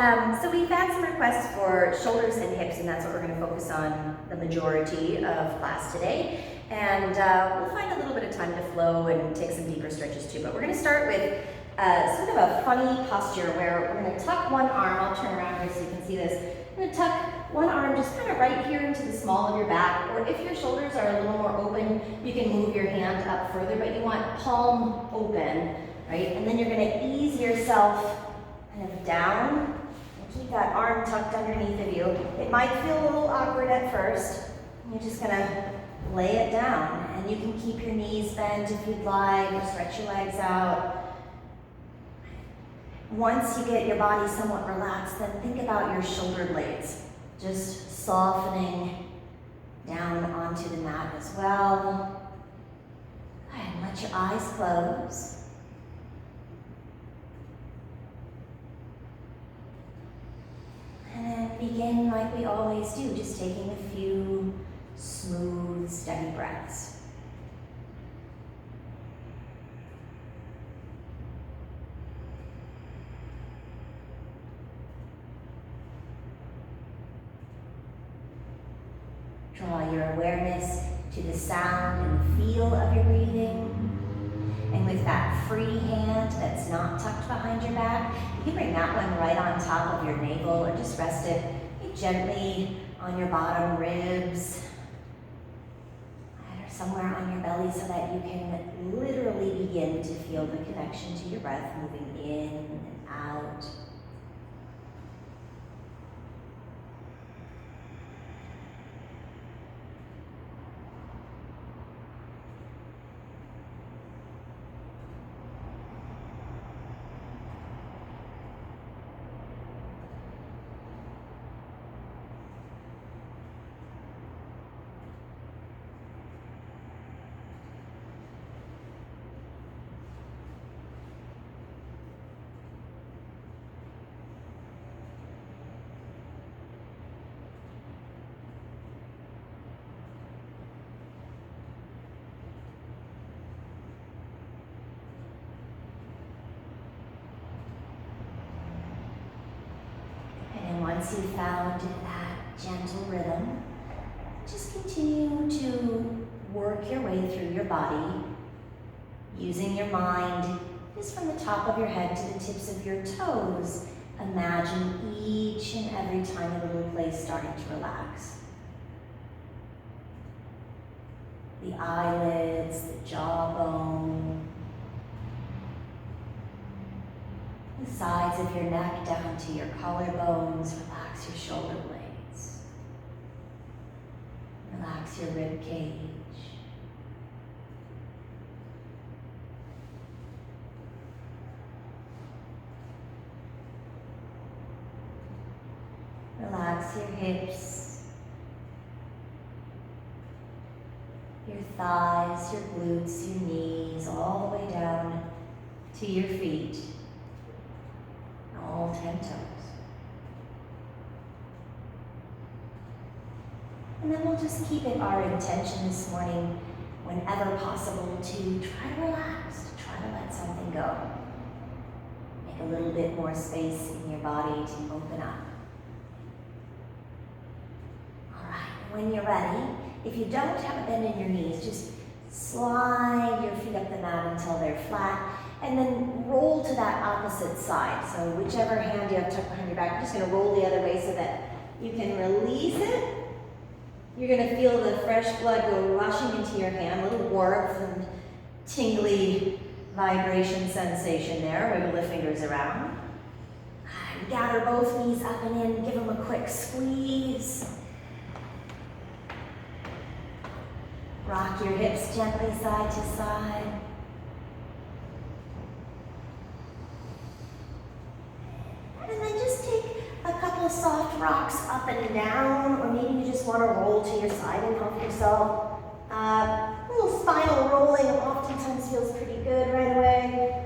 So we've had some requests for shoulders and hips, and that's what we're going to focus on the majority of class today. And we'll find a little bit of time to flow and take some deeper stretches too. But we're going to start with sort of a funny posture where we're going to tuck one arm. I'll turn around here so you can see this. I'm going to tuck one arm just kind of right here into the small of your back, or if your shoulders are a little more open, you can move your hand up further, but you want palm open, right? And then you're going to ease yourself kind of down. Keep that arm tucked underneath of you. It might feel a little awkward at first. You're just gonna lay it down, and you can keep your knees bent if you'd like, or stretch your legs out. Once you get your body somewhat relaxed, then think about your shoulder blades, just softening down onto the mat as well. Go ahead and let your eyes close. And then begin like we always do, just taking a few smooth, steady breaths. Draw your awareness to the sound and feel of your breathing. And with that free hand that's not tucked behind your back, you can bring that one right on top of your navel, or just rest it gently on your bottom ribs, or somewhere on your belly, so that you can literally begin to feel the connection to your breath moving in and out. Once you've found that gentle rhythm, just continue to work your way through your body, using your mind just from the top of your head to the tips of your toes. Imagine each and every tiny little place starting to relax. The eyelids, the jawbone, the sides of your neck down to your collarbones. Relax your shoulder blades. Relax your rib cage. Relax your hips, your thighs, your glutes, your knees, all the way down to your feet. All 10 toes. And then we'll just keep it our intention this morning, whenever possible, to try to relax, to try to let something go. Make a little bit more space in your body to open up. All right, when you're ready, if you don't have a bend in your knees, just slide your feet up the mat until they're flat, and then roll to that opposite side. So whichever hand you have tucked behind your back, you're just gonna roll the other way so that you can release it. You're gonna feel the fresh blood go rushing into your hand, a little warmth and tingly vibration sensation there. Wiggle the fingers around. Gather both knees up and in, give them a quick squeeze. Rock your hips gently side to side. And then just take a couple of soft rocks up and down, or maybe you just want to roll to your side and help yourself. A little spinal rolling oftentimes feels pretty good right away.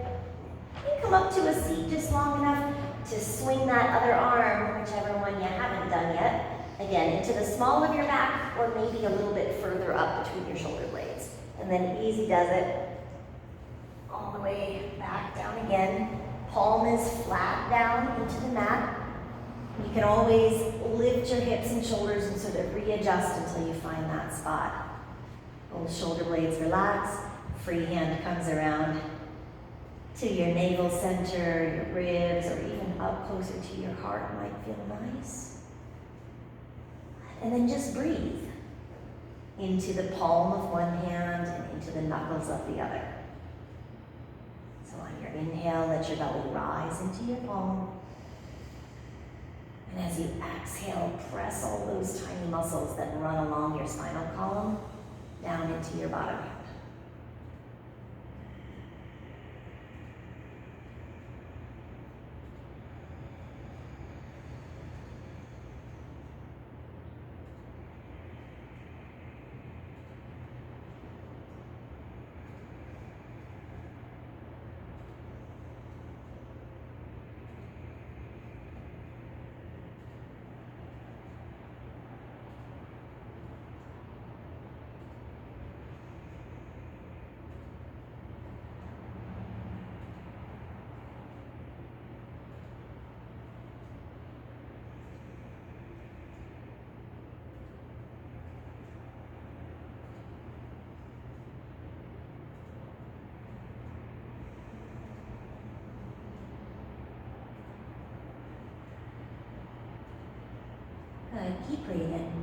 You come up to a seat just long enough to swing that other arm, whichever one you haven't done yet, again, into the small of your back, or maybe a little bit further up between your shoulder blades. And then easy does it. All the way back down again. Palm is flat down into the mat. You can always lift your hips and shoulders and sort of readjust until you find that spot. Both shoulder blades relax, free hand comes around to your navel center, your ribs, or even up closer to your heart might feel nice. And then just breathe into the palm of one hand and into the knuckles of the other. So on your inhale, let your belly rise into your palm. And as you exhale, press all those tiny muscles that run along your spinal column down into your bottom hand. Good, keep breathing.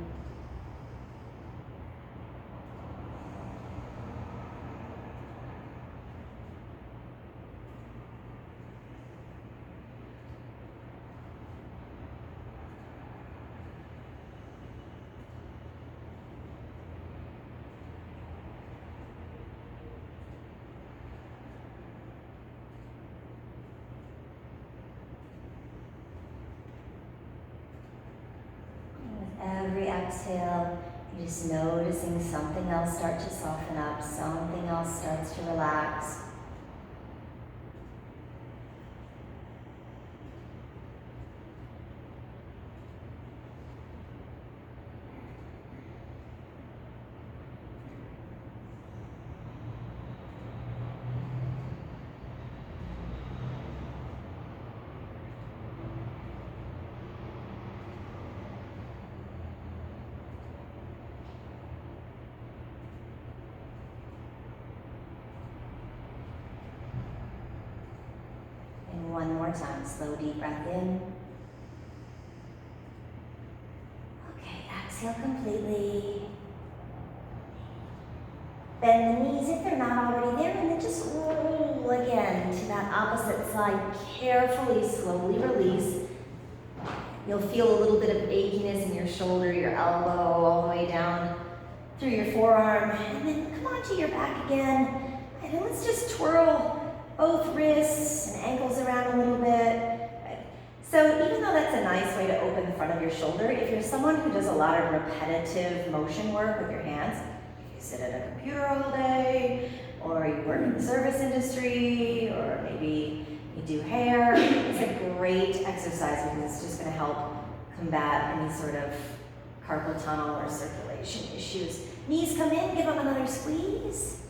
Every exhale, you're just noticing something else start to soften up, something else starts to relax. One more time, slow deep breath in. Okay, exhale completely. Bend the knees if they're not already there, and then just roll again to that opposite side. Carefully, slowly release. You'll feel a little bit of achiness in your shoulder, your elbow, all the way down through your forearm. And then come onto your back again. And then let's just twirl both wrists and ankles around a little bit. So even though that's a nice way to open the front of your shoulder, if you're someone who does a lot of repetitive motion work with your hands, if you sit at a computer all day, or you work in the service industry, or maybe you do hair, it's a great exercise because it's just going to help combat any sort of carpal tunnel or circulation issues. Knees come in, give them another squeeze.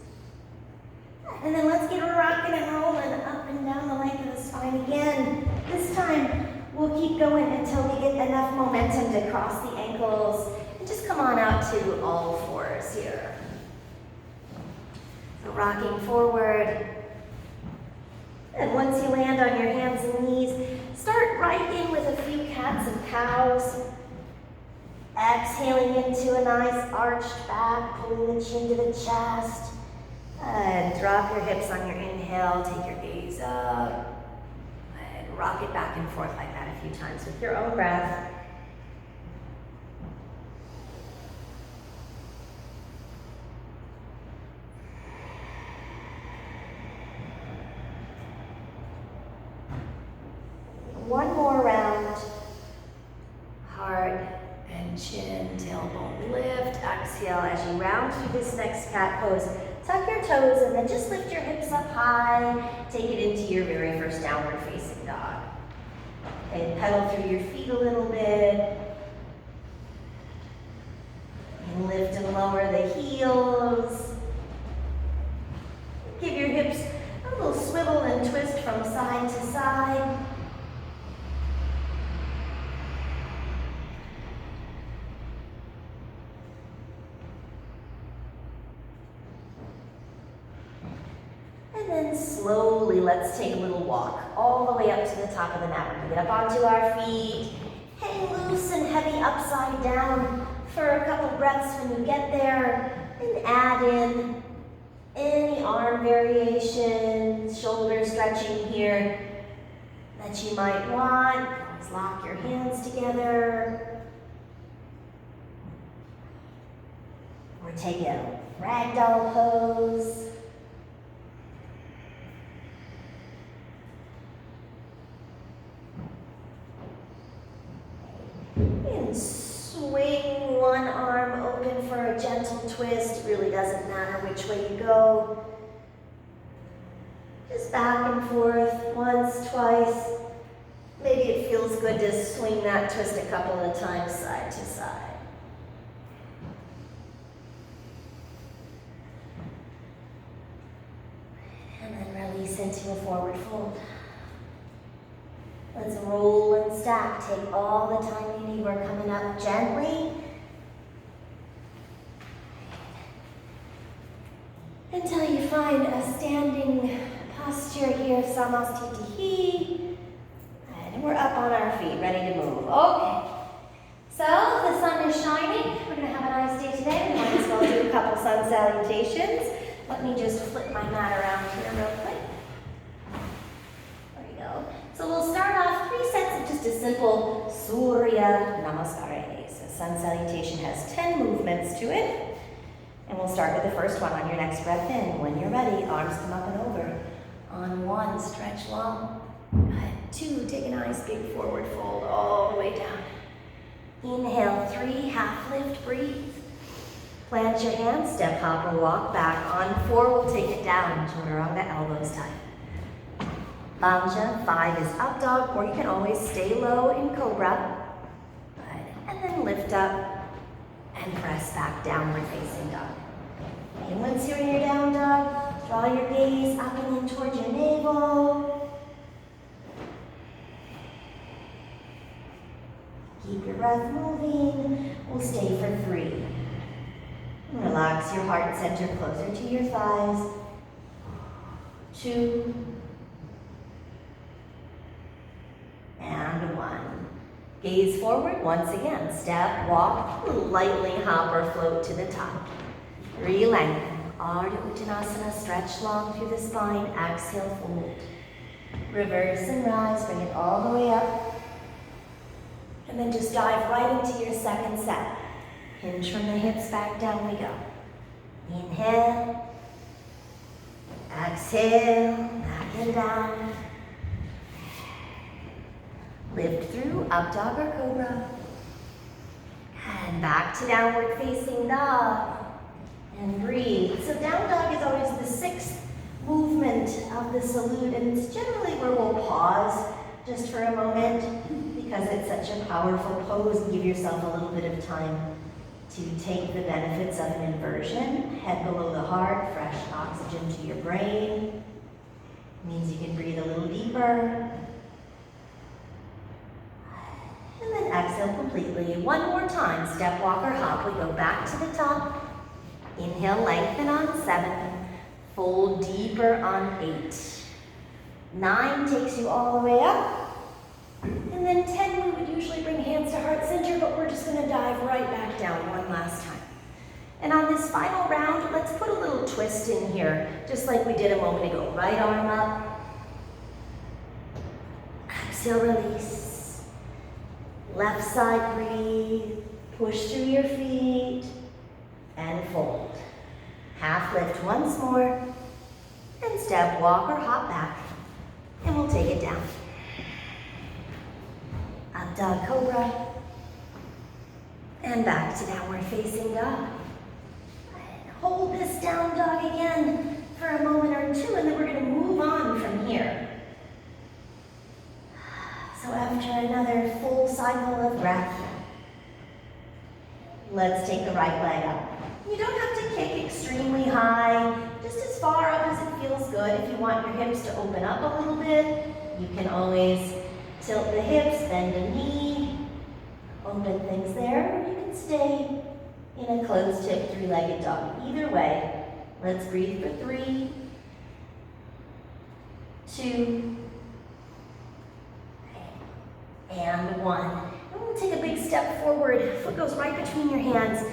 And then let's get rocking and rolling up and down the length of the spine again. This time, we'll keep going until we get enough momentum to cross the ankles. And just come on out to all fours here. So rocking forward. And once you land on your hands and knees, start right in with a few cats and cows. Exhaling into a nice arched back, pulling the chin to the chest. And drop your hips on your inhale, take your gaze up, and rock it back and forth like that a few times with your own breath. One more round. Heart and chin, tailbone lift. Exhale as you round through this next cat pose. Tuck your toes and then just lift your hips up high. Take it into your very first downward facing dog. And pedal through your feet a little bit. And lift and lower the heels. Give your hips a little swivel and twist from side to side. And then slowly, let's take a little walk all the way up to the top of the mat. We're gonna get up onto our feet, hang loose and heavy upside down for a couple breaths when you get there, and add in any arm variations, shoulder stretching here that you might want. Always lock your hands together. Or take a ragdoll pose. And swing one arm open for a gentle twist. It really doesn't matter which way you go. Just back and forth, once, twice. Maybe it feels good to swing that twist a couple of times side to side. And then release into a forward fold. Let's roll and stack. Take all the time you need. We're coming up gently. Until you find a standing posture here, Samastitihi. And we're up on our feet, ready to move. Okay. So the sun is shining. We're going to have a nice day today. We might as well do a couple sun salutations. Let me just flip my mat around here real quick. There you go. So we'll start off 3 sets of just a simple Surya Namaskara. So sun salutation has 10 movements to it. And we'll start with the first one on your next breath in. When you're ready, arms come up and over. On 1, stretch long. Good. 2, take a nice big forward fold all the way down. Inhale, 3, half lift, breathe. Plant your hands, step, hop, or walk back. On 4, we'll take it down. Chaturanga, elbows tight. Banja, 5 is up dog, or you can always stay low in cobra. Good. And then lift up and press back, downward facing dog. And once you're in your down dog, draw your gaze up and in towards your navel. Keep your breath moving. We'll stay for 3. Relax your heart center closer to your thighs. 2. And 1. Gaze forward once again. Step, walk, lightly hop or float to the top. Re-lengthen. Ardha Uttanasana, stretch long through the spine. Exhale, fold. Reverse and rise, bring it all the way up. And then just dive right into your second set. Hinge from the hips, back down we go. Inhale. Exhale, back and down. Lift through, up dog or cobra. And back to downward facing dog. And breathe. So down dog is always the 6th movement of the salute, and it's generally where we'll pause just for a moment because it's such a powerful pose, and give yourself a little bit of time to take the benefits of an inversion. Head below the heart, fresh oxygen to your brain. Means you can breathe a little deeper. And then exhale completely. One more time, step, walk, or hop. We go back to the top. Inhale, lengthen on 7. Fold deeper on 8. 9 takes you all the way up. And then 10, we would usually bring hands to heart center, but we're just gonna dive right back down one last time. And on this final round, let's put a little twist in here, just like we did a moment ago. Right arm up. Exhale, release. Left side, breathe. Push through your feet. And fold. Half lift once more. And step, walk, or hop back. And we'll take it down. Up dog, cobra. And back to downward facing dog. And hold this down dog again for a moment or 2, and then we're going to move on from here. So after another full cycle of breath, let's take the right leg up. You don't have to kick extremely high, just as far up as it feels good. If you want your hips to open up a little bit, you can always tilt the hips, bend a knee, open things there, or you can stay in a closed hip 3-legged dog. Either way, let's breathe for 3. 2, and 1. And we'll take a big step forward. Foot goes right between your hands.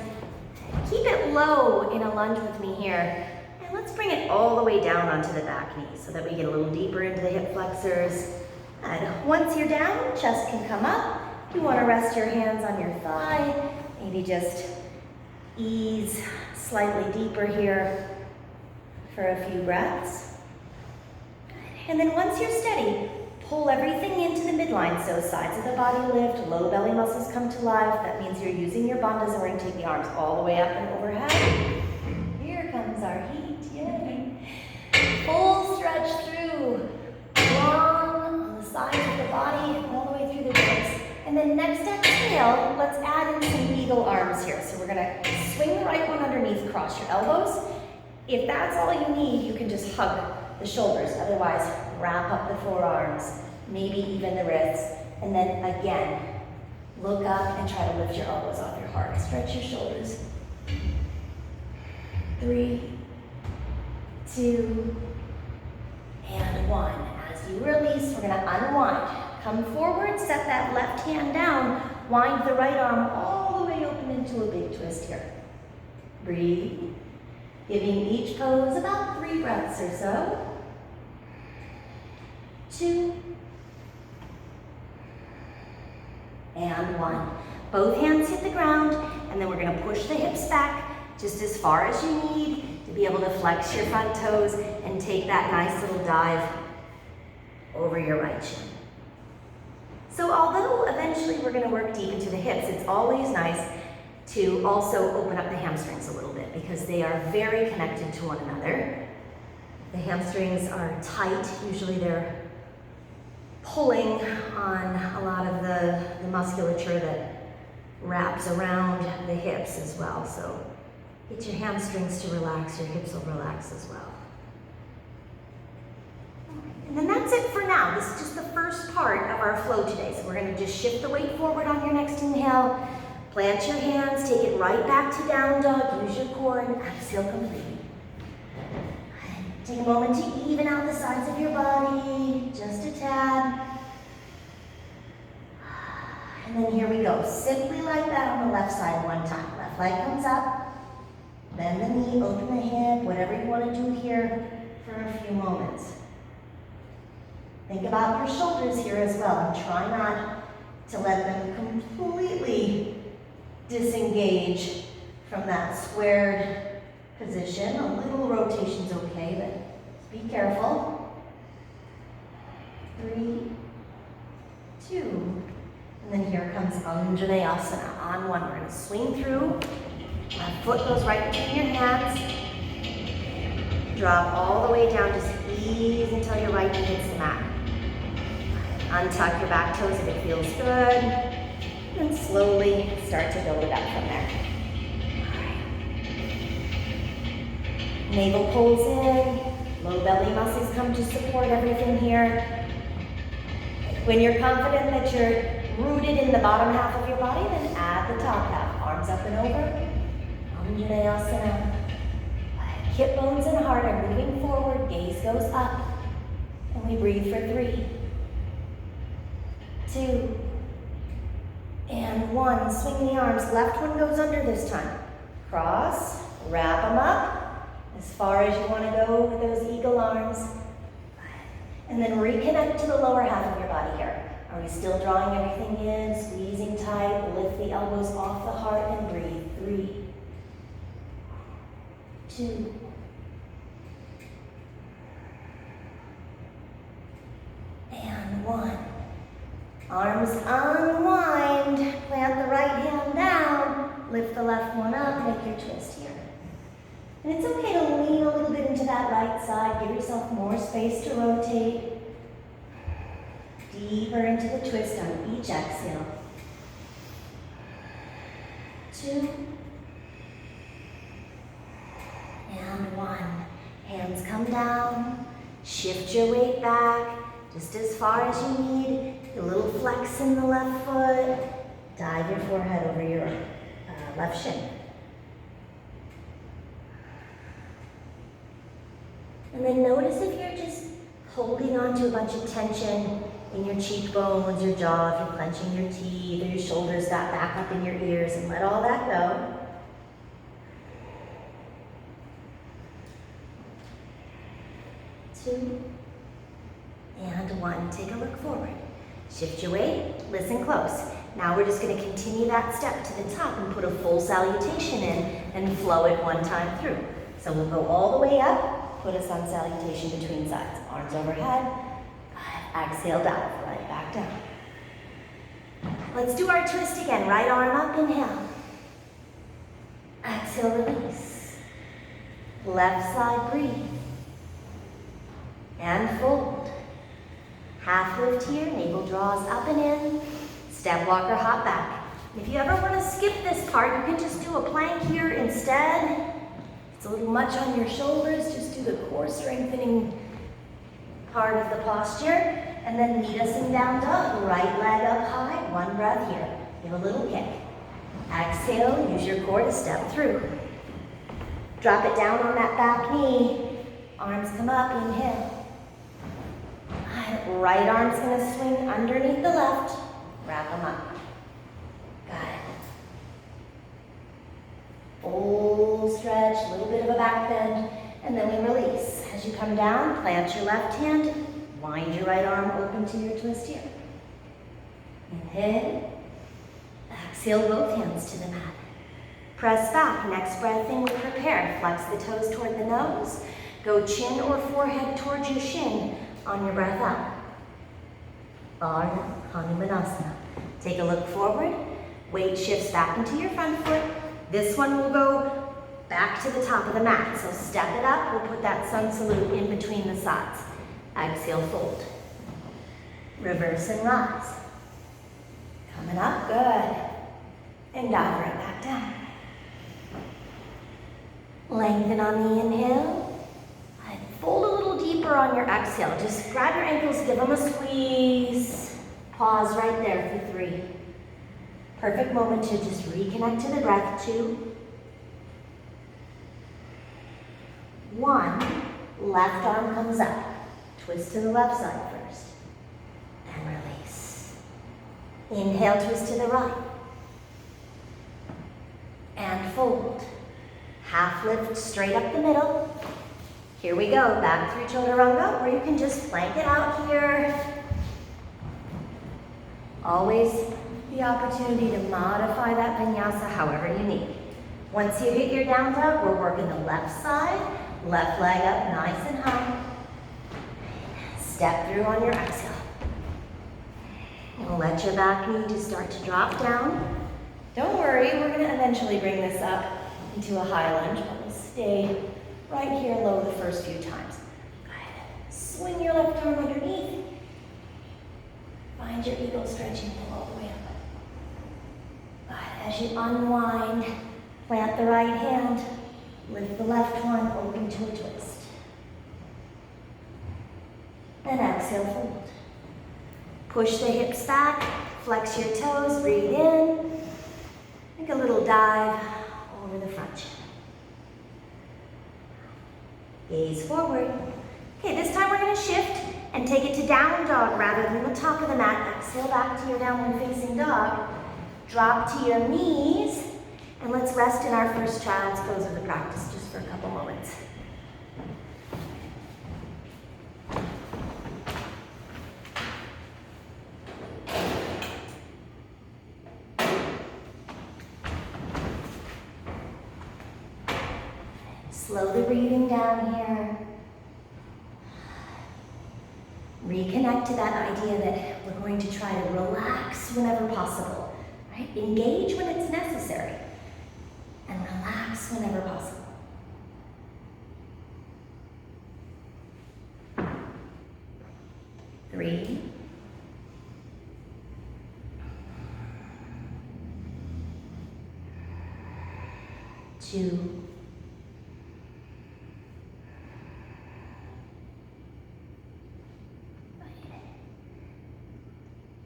Keep it low in a lunge with me here. And let's bring it all the way down onto the back knee so that we get a little deeper into the hip flexors. And once you're down, chest can come up. You want to rest your hands on your thigh. Maybe just ease slightly deeper here for a few breaths. And then once you're steady, pull everything into the midline. So sides of the body lift, low belly muscles come to life. That means you're using your bandhas, and we're going to take the arms all the way up and overhead. Here comes our heat, yay. Full stretch through, long on the sides of the body and all the way through the ribs. And then next exhale, let's add in some eagle arms here. So we're gonna swing the right one underneath, cross your elbows. If that's all you need, you can just hug the shoulders. Otherwise, wrap up the forearms, maybe even the wrists. And then again, look up and try to lift your elbows off your heart. Stretch your shoulders. 3, 2, and 1. As you release, we're gonna unwind. Come forward, set that left hand down, wind the right arm all the way open into a big twist here. Breathe, giving each pose about 3 breaths or so. 2, and 1. Both hands hit the ground, and then we're gonna push the hips back just as far as you need to be able to flex your front toes and take that nice little dive over your right shin. So although eventually we're going to work deep into the hips, it's always nice to also open up the hamstrings a little bit because they are very connected to one another. The hamstrings are tight. Usually they're pulling on a lot of the musculature that wraps around the hips as well. So get your hamstrings to relax, your hips will relax as well. And then that's it for now. This is just the first part of our flow today. So we're going to just shift the weight forward on your next inhale. Plant your hands, take it right back to down dog. Use your core and exhale completely. Take a moment to even out the sides of your body, just a tad. And then here we go. Simply like that on the left side one time. Left leg comes up, bend the knee, open the hip, whatever you want to do here for a few moments. Think about your shoulders here as well, and try not to let them completely disengage from that squared position. A little rotation's okay, but be careful. 3, 2, and then here comes Anjaneyasana on 1. We're going to swing through. Left foot goes right between your hands. Drop all the way down, just ease until your right knee hits the mat. Untuck your back toes if it feels good, and slowly start to build it up from there. Navel pulls in, low belly muscles come to support everything here. When you're confident that you're rooted in the bottom half of your body, then add the top half. Arms up and over. Anjaneyasana. Hip bones and heart are moving forward, gaze goes up, and we breathe for 3, 2, and 1. Swing the arms. Left one goes under this time. Cross, wrap them up as far as you want to go with those eagle arms. And then reconnect to the lower half of your body here. Are we still drawing everything in, squeezing tight, lift the elbows off the heart and breathe. 3, 2, and 1. Arms unwind, plant the right hand down, lift the left one up, make your twist here. And it's okay to lean a little bit into that right side, give yourself more space to rotate. Deeper into the twist on each exhale. 2, and 1. Hands come down, shift your weight back, just as far as you need. A little flex in the left foot. Dive your forehead over your left shin. And then notice if you're just holding on to a bunch of tension in your cheekbones, your jaw, if you're clenching your teeth, or your shoulders got back up in your ears, and let all that go. 2, and 1. Take a look forward. Shift your weight, listen close. Now we're just going to continue that step to the top and put a full salutation in and flow it 1 time through. So we'll go all the way up, put a sun salutation between sides. Arms overhead, exhale, dive right back down. Let's do our twist again. Right arm up, inhale. Exhale, release. Left side, breathe. And fold. Half lift here, navel draws up and in. Step walker, hop back. If you ever want to skip this part, you can just do a plank here instead. It's a little much on your shoulders. Just do the core strengthening part of the posture. And then meet us in down dog. Right leg up high, 1 breath here. Give a little kick. Exhale, use your core to step through. Drop it down on that back knee. Arms come up, inhale. Right arm's gonna swing underneath the left. Wrap them up. Got it. Full stretch, a little bit of a back bend, and then we release. As you come down, plant your left hand, wind your right arm open to your twist here. Inhale. Exhale, both hands to the mat. Press back. Next breath in, we prepare. Flex the toes toward the nose. Go chin or forehead towards your shin on your breath out. Ardha Hanumanasana. Take a look forward. Weight shifts back into your front foot. This one will go back to the top of the mat. So step it up. We'll put that sun salute in between the sides. Exhale, fold. Reverse and rise. Coming up, good. And dive right back down. Lengthen on the inhale. And fold a little deeper on your exhale. Just grab your ankles, give them a squeeze. Pause right there for 3. Perfect moment to just reconnect to the breath. 2, 1. Left arm comes up. Twist to the left side first. And release. Inhale, twist to the right. And fold. Half lift straight up the middle. Here we go, back through chaturanga, or you can just plank it out here. Always the opportunity to modify that vinyasa however you need. Once you hit your down dog, we're working the left side, left leg up nice and high. Step through on your exhale. And let your back knee just start to drop down. Don't worry, we're gonna eventually bring this up into a high lunge, but we'll stay right here low the first few times. Go ahead. Swing your left arm underneath. Find your eagle stretching all the way up. Go ahead. As you unwind, plant the right hand, lift the left one, open to a twist. And exhale, fold. Push the hips back, flex your toes, breathe in. Make a little dive over the front shin. Gaze forward. Okay, this time we're going to shift and take it to down dog rather than the top of the mat. Exhale back to your downward facing dog. Drop to your knees, and let's rest in our first child's pose of the practice just for a couple moments. Slowly breathing down here. Reconnect to that idea that we're going to try to relax whenever possible, right? Engage when it's necessary and relax whenever possible. Three. 2.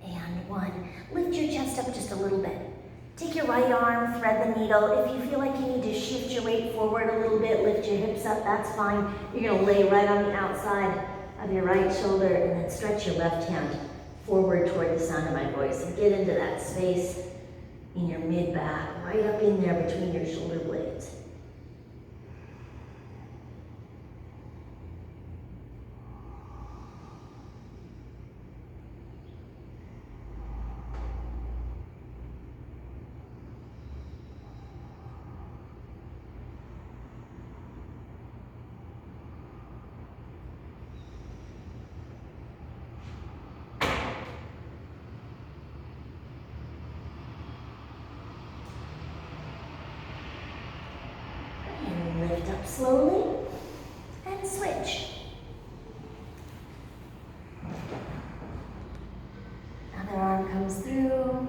And 1. Lift your chest up just a little bit. Take your right arm, thread the needle. If you feel like you need to shift your weight forward a little bit, lift your hips up, that's fine. You're gonna lay right on the outside of your right shoulder, and then stretch your left hand forward toward the sound of my voice. And get into that space in your mid-back, right up in there between your shoulder blades. Lift up slowly and switch. Other arm comes through.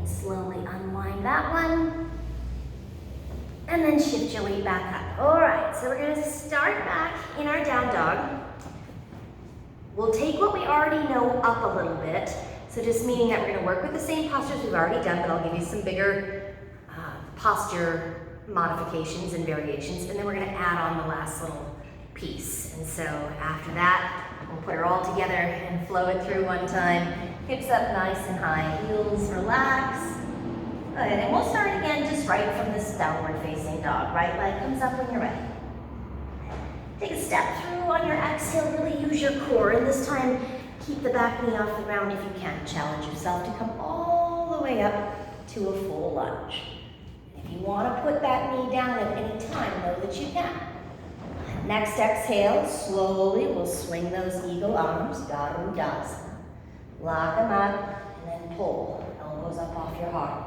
Slowly unwind that one, and then shift your weight back up. All right, so we're gonna start back in our down dog. We'll take what we already know up a little bit, so just meaning that we're gonna work with the same postures we've already done, but I'll give you some bigger posture modifications and variations, and then we're gonna add on the last little piece. And so after that, we'll put her all together and flow it through one time. Hips up nice and high, heels relax. Good, and we'll start again just right from this downward facing dog. Right leg comes up when you're ready. Take a step through on your exhale, really use your core, and this time keep the back knee off the ground if you can. Challenge yourself to come all the way up to a full lunge. If you want to put that knee down at any time, know that you can. Next exhale, slowly we'll swing those eagle arms, Garudasana. Lock them up, and then pull. Elbows up off your heart.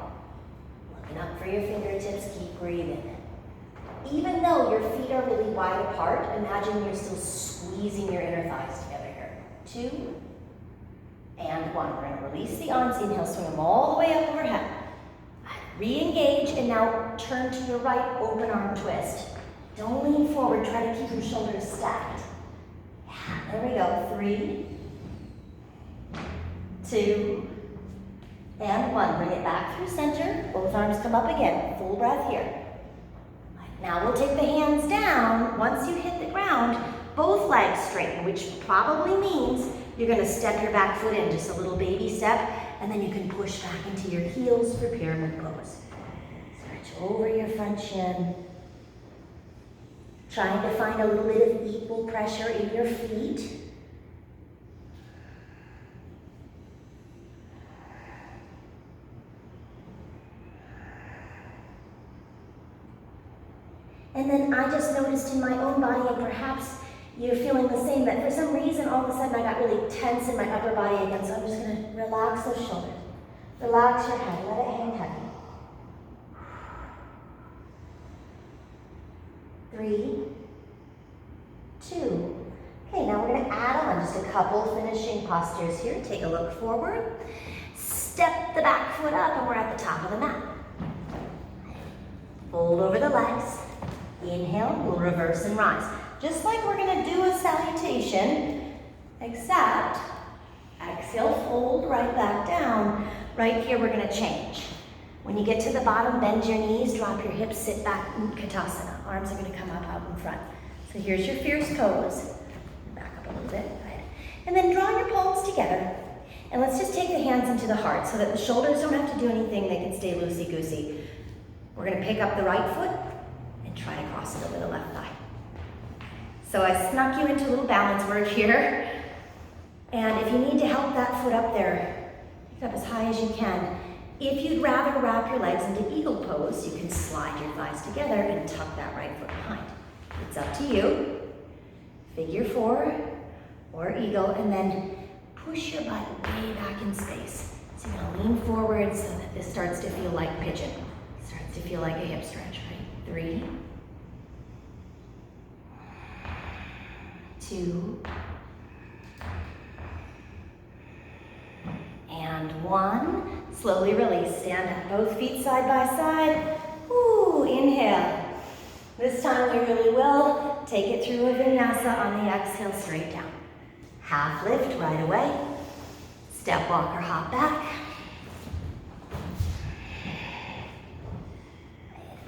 Looking up for your fingertips, keep breathing. Even though your feet are really wide apart, imagine you're still squeezing your inner thighs together here. 2, and 1. We're gonna release the arms, inhale, swing them all the way up overhead. Re-engage, and now turn to your right, open arm twist. Don't lean forward, try to keep your shoulders stacked. Yeah, there we go. 3, 2, and 1. Bring it back through center. Both arms come up again. Full breath here. Now we'll take the hands down. Once you hit the ground, both legs straighten, which probably means you're going to step your back foot in, just a little baby step, and then you can push back into your heels for pyramid pose. Stretch over your front shin. Trying to find a little bit of equal pressure in your feet. And then I just noticed in my own body, and perhaps you're feeling the same, that for some reason all of a sudden I got really tense in my upper body again, so I'm just going to relax those shoulders. Relax your head, let it hang heavy. 3, 2. Okay, now we're going to add on just a couple finishing postures here. Take a look forward. Step the back foot up, and we're at the top of the mat. Fold over the legs. Inhale, we'll reverse and rise. Just like we're going to do a salutation, except exhale, fold right back down. Right here, we're going to change. When you get to the bottom, bend your knees, drop your hips, sit back, Utkatasana. Arms are going to come up out in front. So here's your fierce pose. Back up a little bit. Right. And then draw your palms together. And let's just take the hands into the heart so that the shoulders don't have to do anything. They can stay loosey-goosey. We're going to pick up the right foot and try to cross it over the left thigh. So I snuck you into a little balance work here. And if you need to help that foot up there, pick it up as high as you can. If you'd rather wrap your legs into eagle pose, you can slide your thighs together and tuck that right foot behind. It's up to you. Figure 4 or eagle, and then push your butt way back in space. So you're gonna lean forward so that this starts to feel like pigeon. Starts to feel like a hip stretch, right? 3, 2, and 1. Slowly release, stand up, both feet side by side. Ooh, inhale. This time we really will take it through a vinyasa on the exhale, straight down. Half lift right away. Step, walk, or hop back.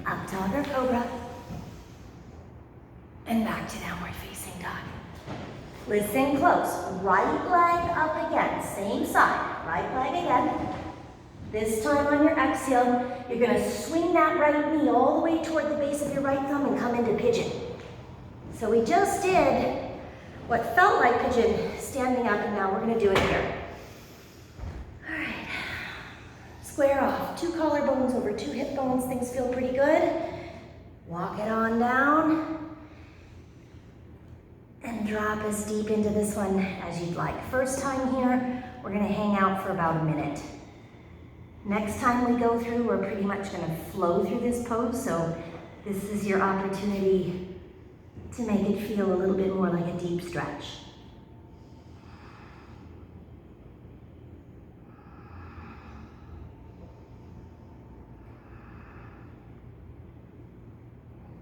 Up dog or cobra. And back to downward facing dog. Listen close. Right leg up again, same side. Right leg again. This time on your exhale, you're gonna swing that right knee all the way toward the base of your right thumb and come into pigeon. So we just did what felt like pigeon standing up, and now we're gonna do it here. All right, square off, 2 collarbones over 2 hip bones, things feel pretty good. Walk it on down and drop as deep into this one as you'd like. First time here, we're gonna hang out for about a minute. Next time we go through, we're pretty much gonna flow through this pose, so this is your opportunity to make it feel a little bit more like a deep stretch.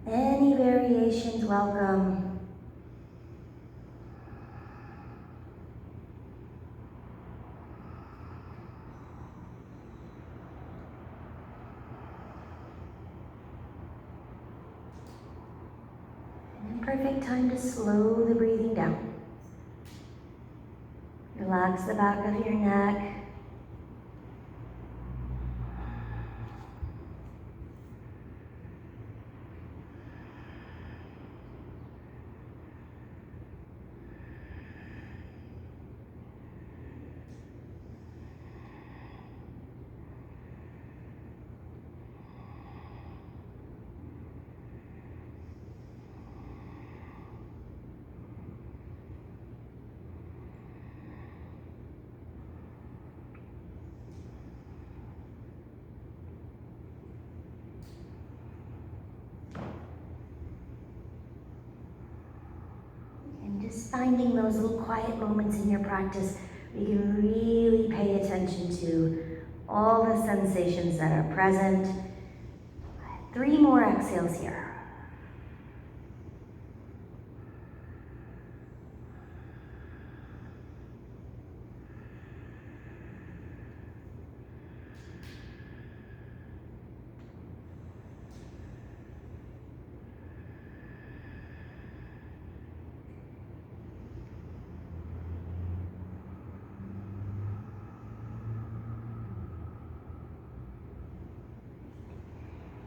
Any variations, welcome. Perfect time to slow the breathing down. Relax the back of your neck. Just finding those little quiet moments in your practice where you can really pay attention to all the sensations that are present. 3 more exhales here.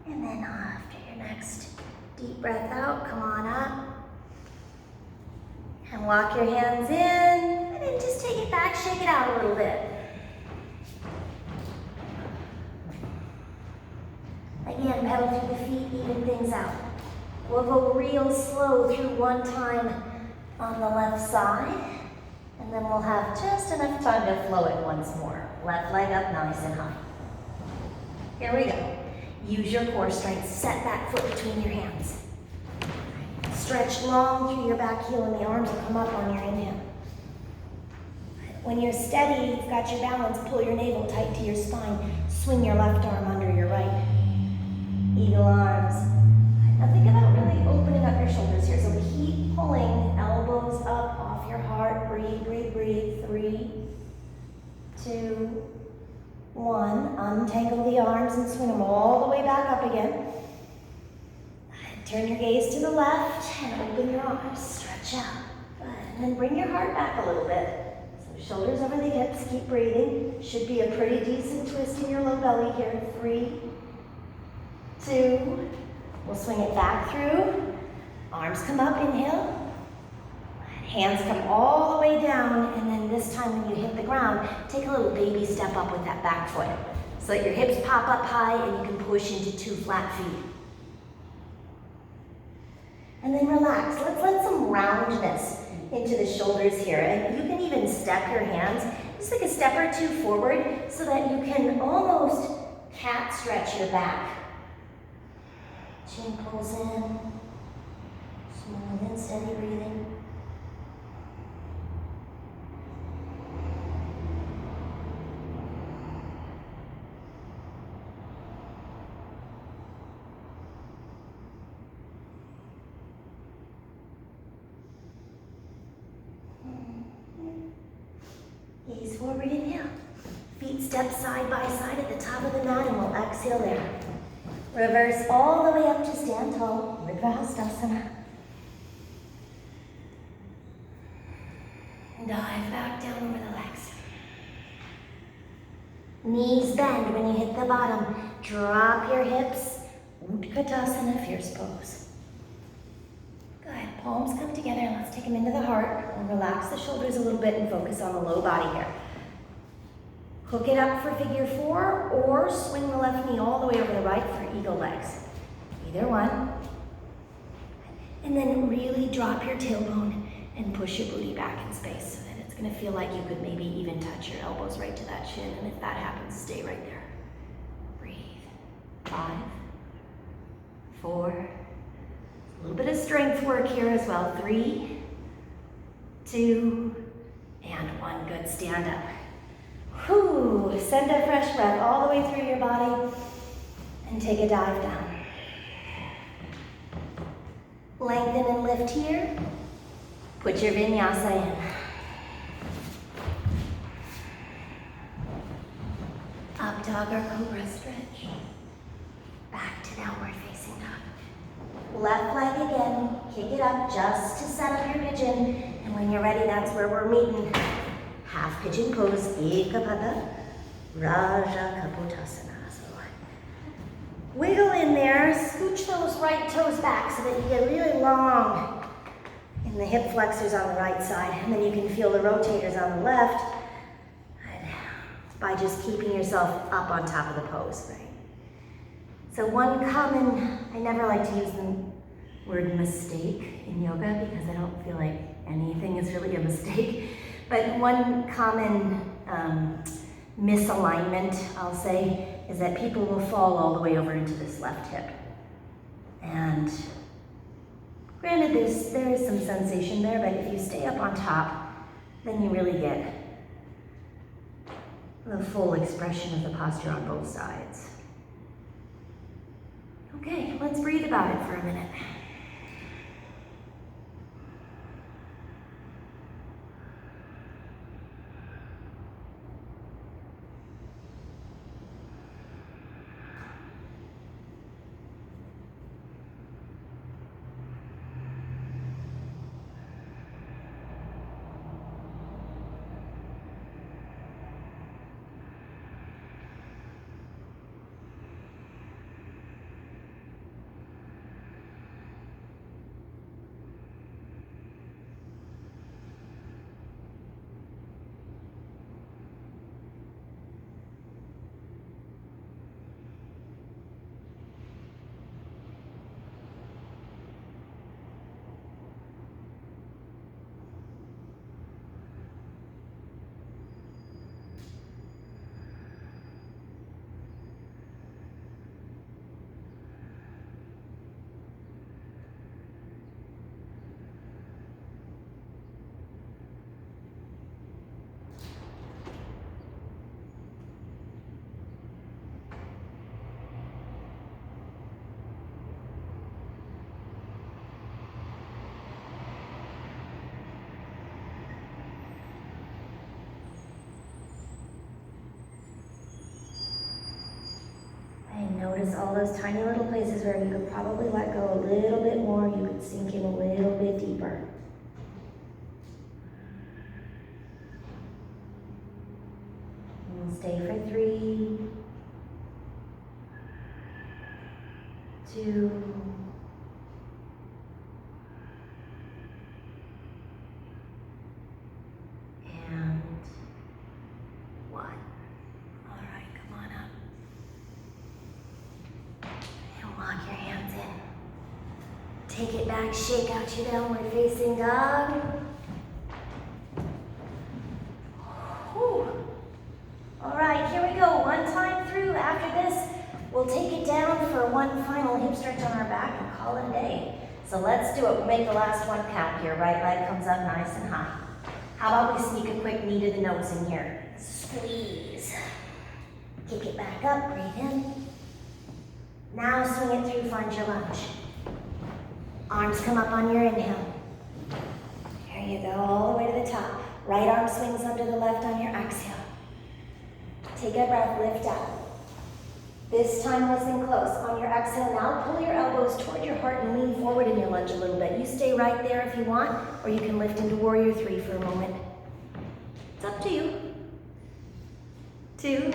And then after your next deep breath out, come on up. And walk your hands in, and then just take it back, shake it out a little bit. Again, pedal through the feet, even things out. We'll go real slow through one time on the left side, and then we'll have just enough time to flow it once more. Left leg up nice and high. Here we go. Use your core strength. Set that foot between your hands. Stretch long through your back heel, and the arms will come up on your inhale. When you're steady, you've got your balance, pull your navel tight to your spine. Swing your left arm under your right. Eagle arms. Now think about really opening up your shoulders here. So keep pulling, elbows up off your heart. Breathe, breathe, breathe. 3, 2, 1. Untangle the arms and swing them all the way back up again. Turn your gaze to the left and open your arms. Stretch out. Good. And then bring your heart back a little bit. So shoulders over the hips. Keep breathing. Should be a pretty decent twist in your low belly here. 3, 2. We'll swing it back through. Arms come up. Inhale. Hands come all the way down, and then this time when you hit the ground, take a little baby step up with that back foot so that your hips pop up high and you can push into 2 flat feet. And then relax. Let's let some roundness into the shoulders here, and you can even step your hands just like a step or 2 forward so that you can almost cat stretch your back. Chin pulls in, smooth and steady breathing. Squeeze forward, inhale. Feet step side by side at the top of the mat, and we'll exhale there. Reverse all the way up to stand tall, Urdhva. Dive back down over the legs. Knees bend when you hit the bottom. Drop your hips. Utkatasana, fierce pose. Good. Palms come together. Let's take them into the heart. And relax the shoulders a little bit and focus on the low body here. Hook it up for figure 4 or swing the left knee all the way over the right for eagle legs. Either one. And then really drop your tailbone and push your booty back in space so that it's going to feel like you could maybe even touch your elbows right to that shin. And if that happens, stay right there. Breathe. 5, 4. A little bit of strength work here as well. 3, 2, and 1. Good. Stand up. Whew. Send a fresh breath all the way through your body and take a dive down. Lengthen and lift here. Put your vinyasa in. Up dog or cobra stretch. Back to downward facing dog. Left leg again. Kick it up just to set up your pigeon. And when you're ready, that's where we're meeting. Half pigeon pose. Ekapada. Raja Kapotasana. So wiggle in there. Scooch those right toes back so that you get really long. And the hip flexors on the right side, and then you can feel the rotators on the left by just keeping yourself up on top of the pose, right? So one common, I never like to use the word mistake in yoga because I don't feel like anything is really a mistake, but one common misalignment, I'll say, is that people will fall all the way over into this left hip. And granted, there is some sensation there, but if you stay up on top, then you really get the full expression of the posture on both sides. Okay, let's breathe about it for a minute. Notice all those tiny little places where you could probably let go a little bit more, you could sink in a little bit deeper. And we'll stay for 3, 2, and 1. All right, come on up. Lock your hands in. Take it back, shake out your downward facing dog. Whew. All right, here we go. One time through. After this, we'll take it down for one final hip stretch on our back and call it a day. So let's do it. We'll make the last one count here. Right leg comes up nice and high. How about we sneak a quick knee to the nose in here? Squeeze. Kick it back up, breathe in. Now swing it through, find your lunge. Arms come up on your inhale. There you go, all the way to the top. Right arm swings under the left on your exhale. Take a breath, lift up. This time listen close. On your exhale now, pull your elbows toward your heart and lean forward in your lunge a little bit. You stay right there if you want, or you can lift into warrior three for a moment. It's up to you. 2,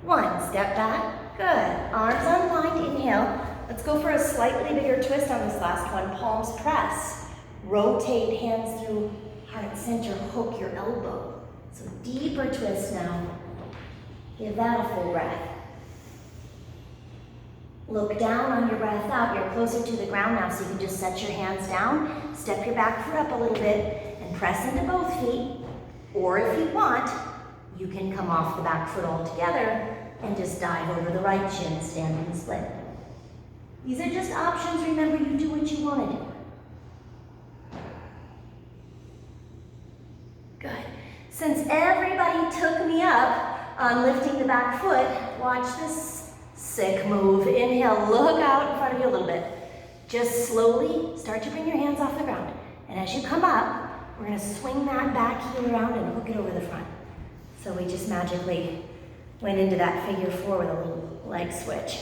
1, step back, good. Arms unwind, inhale. Let's go for a slightly bigger twist on this last one. Palms press, rotate hands through heart center, hook your elbow. So deeper twist now. Give that a full breath. Look down on your breath out. You're closer to the ground now, so you can just set your hands down, step your back foot up a little bit, and press into both feet. Or if you want, you can come off the back foot altogether and just dive over the right shin, standing split. These are just options. Remember, you do what you want to do. Good. Since everybody took me up on lifting the back foot, watch this sick move. Inhale, look out in front of you a little bit. Just slowly start to bring your hands off the ground. And as you come up, we're going to swing that back heel around and hook it over the front. So we just magically went into that figure four with a little leg switch.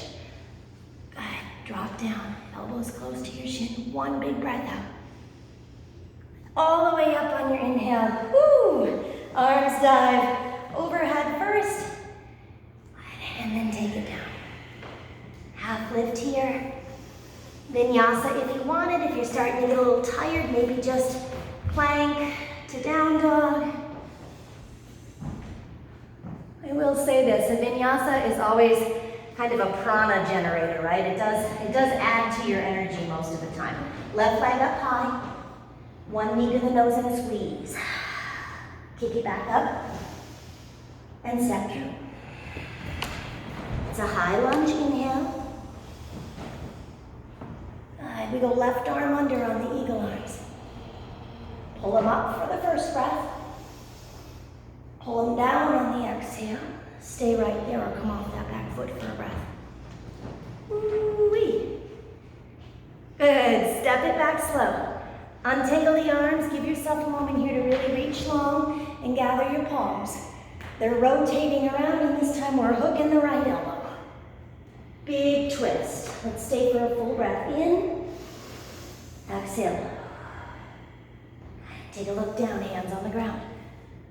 Good. Drop down, elbows close to your shin. One big breath out. All the way up on your inhale. Woo! Arms dive overhead first, and then take it down. Half lift here. Vinyasa if you wanted. If you're starting to get a little tired, maybe just plank to down dog. I will say this, a vinyasa is always kind of a prana generator, right? It does add to your energy most of the time. Left leg up high, one knee to the nose and a squeeze. Kick it back up and step through. It's a high lunge, inhale. Good. We go left arm under on the eagle arms. Pull them up for the first breath. Pull them down on the exhale. Stay right there or come off that back foot for a breath. Woo-wee. Good. Step it back slow. Untangle the arms. Give yourself a moment here to really reach long and gather your palms. They're rotating around, and this time we're hooking the right elbow. Big twist. Let's stay for a full breath. In. Exhale. Take a look down, hands on the ground.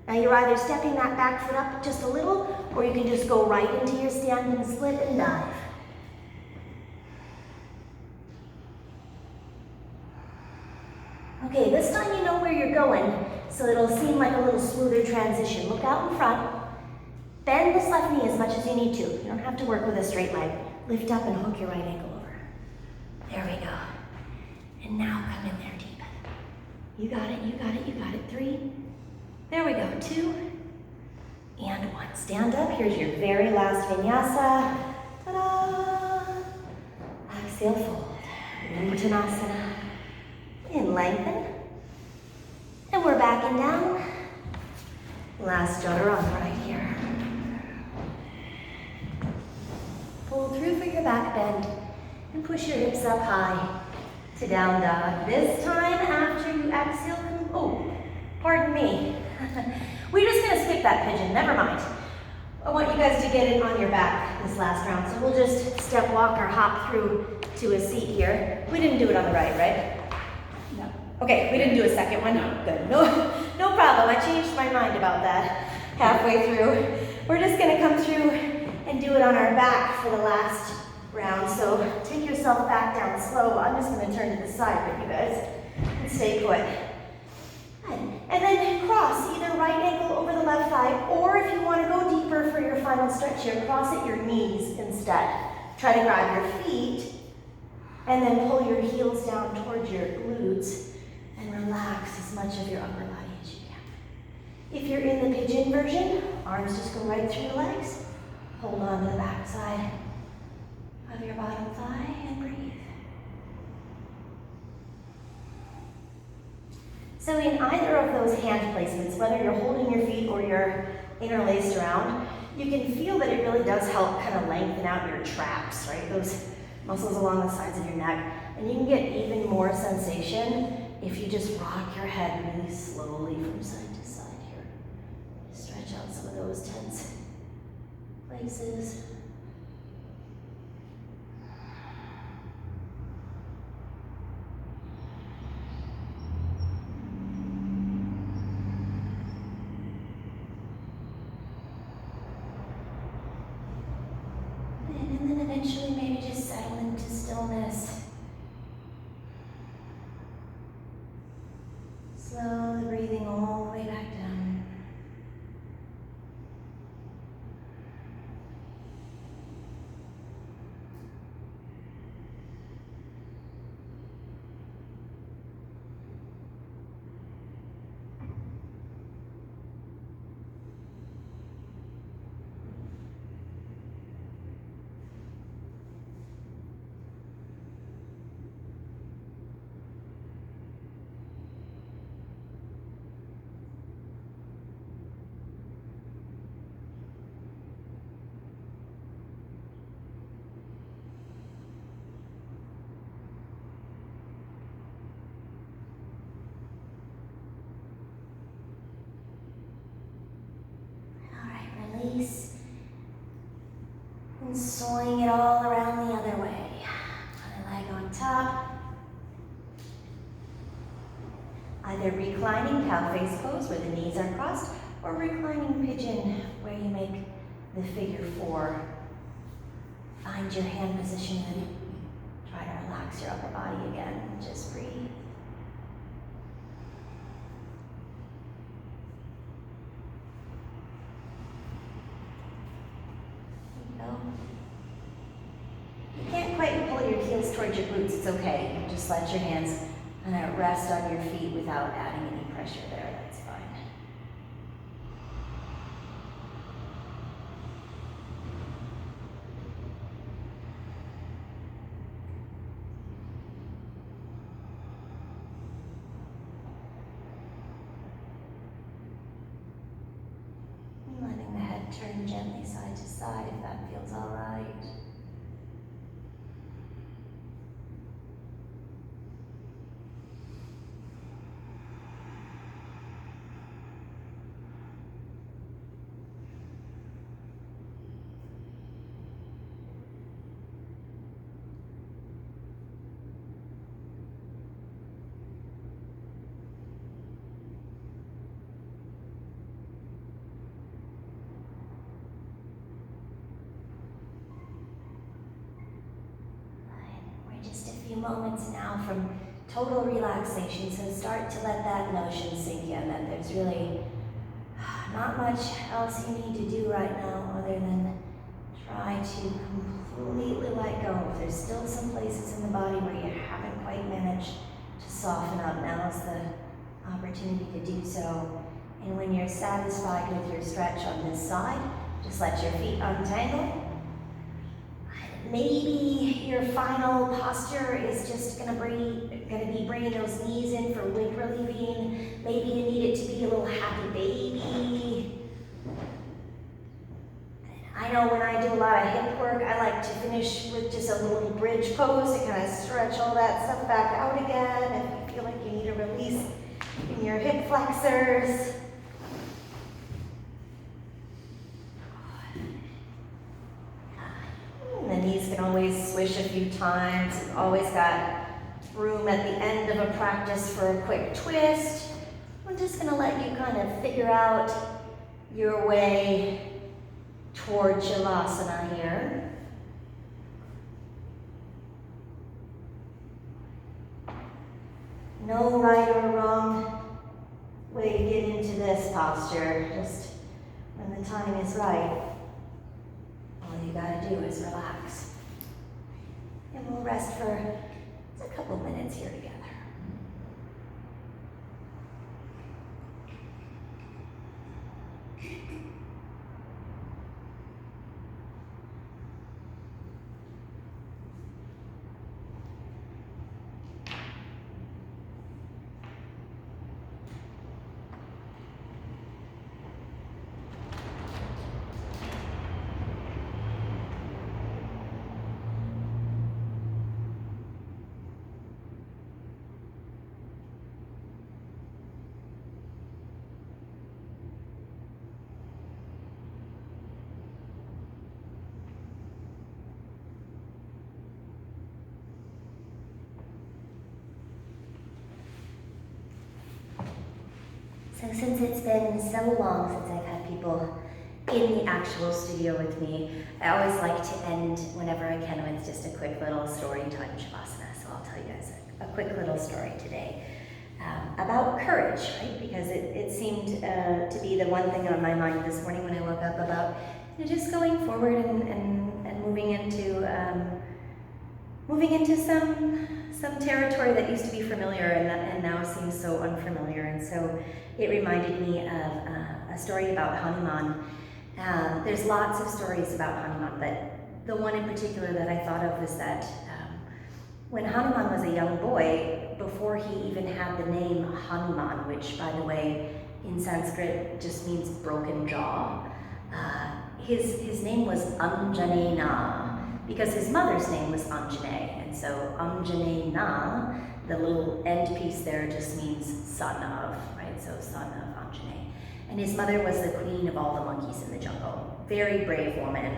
Now you're either stepping that back foot up just a little, or you can just go right into your standing split and dive. Okay, this time you know where you're going, so it'll seem like a little smoother transition. Look out in front. Bend this left knee as much as you need to. You don't have to work with a straight leg. Lift up and hook your right ankle over. There we go. And now come in there deep. You got it, you got it, you got it. 3. There we go. 2 and 1. Stand up. Here's your very last vinyasa. Ta-da! Exhale, fold. Uttanasana. And lengthen. And we're backing down. Last chaturanga right here. Pull through for your back bend and push your hips up high to down dog. This time after you exhale, oh, pardon me. We're just gonna skip that pigeon, never mind. I want you guys to get it on your back this last round. So we'll just step, walk, or hop through to a seat here. We didn't do it on the right? No. Okay, we didn't do a second one? No. Good, no problem. I changed my mind about that halfway through. We're just gonna come through and do it on our back for the last round. So take yourself back down slow. I'm just gonna turn to the side with you guys and stay put. And then cross either right ankle over the left thigh, or if you want to go deeper for your final stretch here, cross at your knees instead. Try to grab your feet and then pull your heels down towards your glutes and relax as much of your upper body as you can. If you're in the pigeon version, arms just go right through your legs. Hold on to the back side of your bottom thigh and breathe. So in either of those hand placements, whether you're holding your feet or you're interlaced around, you can feel that it really does help kind of lengthen out your traps, right? Those muscles along the sides of your neck. And you can get even more sensation if you just rock your head really slowly from side to side here. Stretch out some of those tense places. And then eventually maybe just settle into stillness. Slowly breathing all the way back down. Release and swing it all around the other way. One leg on top. Either reclining cow face pose where the knees are crossed, or reclining pigeon where you make the figure 4. Find your hand position and try to relax your upper body again. Just breathe. You can't quite pull your heels towards your glutes, it's okay. Just let your hands kind of rest on your feet without adding any pressure there, that's fine. And letting the head turn gently side to side if that feels all right. Few moments now from total relaxation, so start to let that notion sink in that there's really not much else you need to do right now other than try to completely let go. If there's still some places in the body where you haven't quite managed to soften up, now is the opportunity to do so. And when you're satisfied with your stretch on this side, just let your feet untangle. Maybe your final posture is just gonna be bringing those knees in for wig relieving. Maybe you need it to be a little happy baby. I know when I do a lot of hip work, I like to finish with just a little bridge pose to kind of stretch all that stuff back out again. If you feel like you need a release in your hip flexors. The knees can always swish a few times. You've always got room at the end of a practice for a quick twist. I'm just going to let you kind of figure out your way toward Shavasana here. No right or wrong way to get into this posture. Just when the time is right. All you gotta do is relax. And we'll rest for a couple minutes here together. So since it's been so long since I've had people in the actual studio with me, I always like to end whenever I can with just a quick little story time Shavasana. So I'll tell you guys a quick little story today about courage, right? Because it seemed to be the one thing on my mind this morning when I woke up about just going forward and moving into some territory that used to be familiar and now seems so unfamiliar. And so it reminded me of a story about Hanuman. There's lots of stories about Hanuman, but the one in particular that I thought of was that when Hanuman was a young boy, before he even had the name Hanuman, which by the way in Sanskrit just means broken jaw, his name was Anjaneyna, because his mother's name was Anjaney, and so Anjaneyna, the little end piece there just means son of, right? So son of Anjaney. And his mother was the queen of all the monkeys in the jungle. Very brave woman,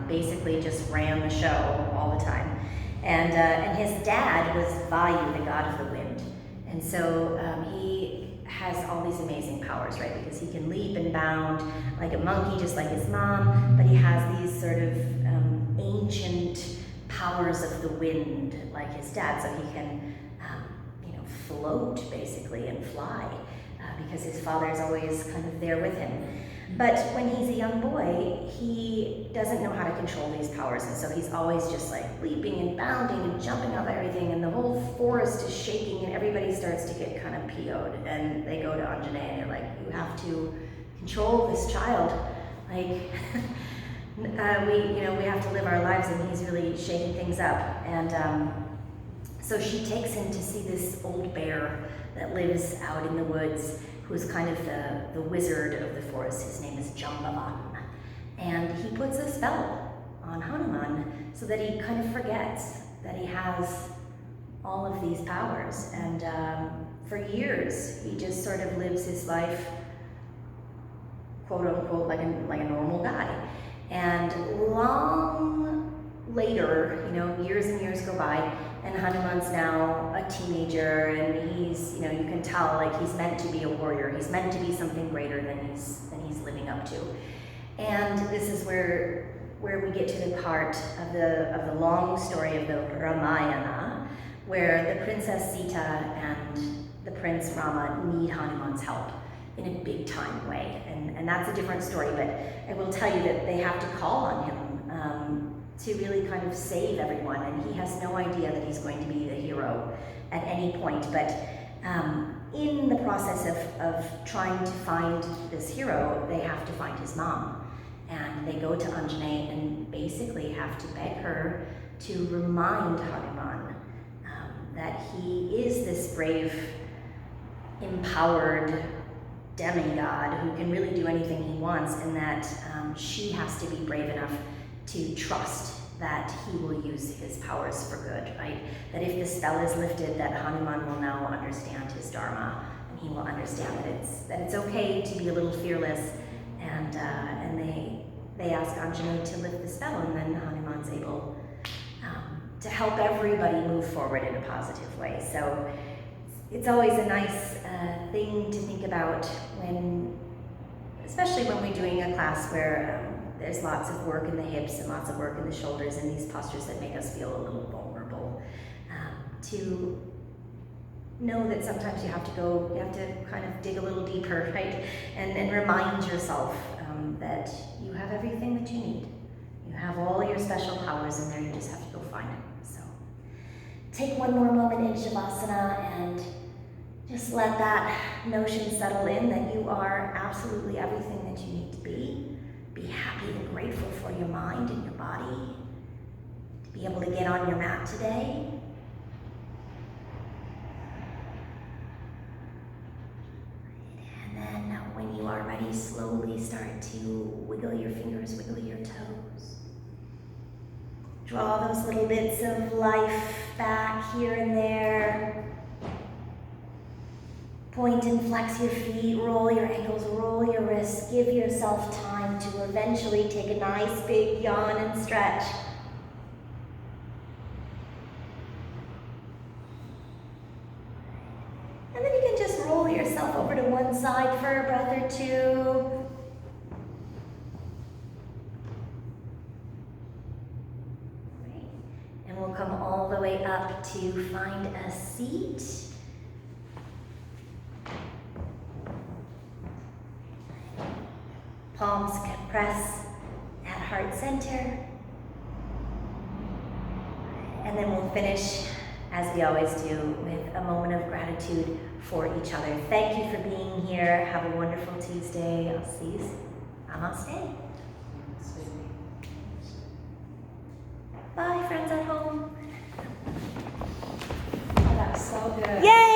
basically just ran the show all the time. And his dad was Vayu, the god of the wind. And so he has all these amazing powers, right? Because he can leap and bound like a monkey, just like his mom, but he has these sort of ancient powers of the wind, like his dad, so he can, float basically and fly, because his father is always kind of there with him. But when he's a young boy, he doesn't know how to control these powers, and so he's always just like leaping and bounding and jumping off everything, and the whole forest is shaking, and everybody starts to get kind of PO'd, and they go to Anjaney and they're like, you have to control this child, like we have to live our lives, and he's really shaking things up. And so she takes him to see this old bear that lives out in the woods, who's kind of the wizard of the forest. His name is Jambavan. And he puts a spell on Hanuman so that he kind of forgets that he has all of these powers. And for years, he just sort of lives his life, quote unquote, like a normal guy. And long later, years and years go by, and Hanuman's now a teenager, and he's, you can tell like he's meant to be a warrior. He's meant to be something greater than he's living up to. And this is where we get to the part of the long story of the Ramayana, where the Princess Sita and the Prince Rama need Hanuman's help in a big time way. And that's a different story, but I will tell you that they have to call on him to really kind of save everyone, and he has no idea that he's going to be the hero at any point. But in the process of trying to find this hero, they have to find his mom. And they go to Anjaney and basically have to beg her to remind Hanuman that he is this brave, empowered demigod who can really do anything he wants, and that she has to be brave enough to trust that he will use his powers for good, right? That if the spell is lifted, that Hanuman will now understand his dharma, and he will understand that it's okay to be a little fearless. And they ask Anjaney to lift the spell, and then Hanuman's able to help everybody move forward in a positive way. So it's always a nice thing to think about especially when we're doing a class where there's lots of work in the hips and lots of work in the shoulders and these postures that make us feel a little vulnerable. To know that sometimes you have to kind of dig a little deeper, right? And remind yourself that you have everything that you need. You have all your special powers in there, you just have to go find them. So take one more moment in Shavasana and just let that notion settle in that you are absolutely everything that you need to be. Be happy and grateful for your mind and your body, to be able to get on your mat today. And then when you are ready, slowly start to wiggle your fingers, wiggle your toes. Draw those little bits of life back here and there. Point and flex your feet, roll your ankles, roll your wrists. Give yourself time to eventually take a nice big yawn and stretch. And then you can just roll yourself over to one inside for a breath or two. Right. And we'll come all the way up to find a seat. Palms can press at heart center. And then we'll finish, as we always do, with a moment of gratitude for each other. Thank you for being here. Have a wonderful Tuesday. I'll see you soon. Namaste. Bye, friends at home. Oh, that was so good. Yay!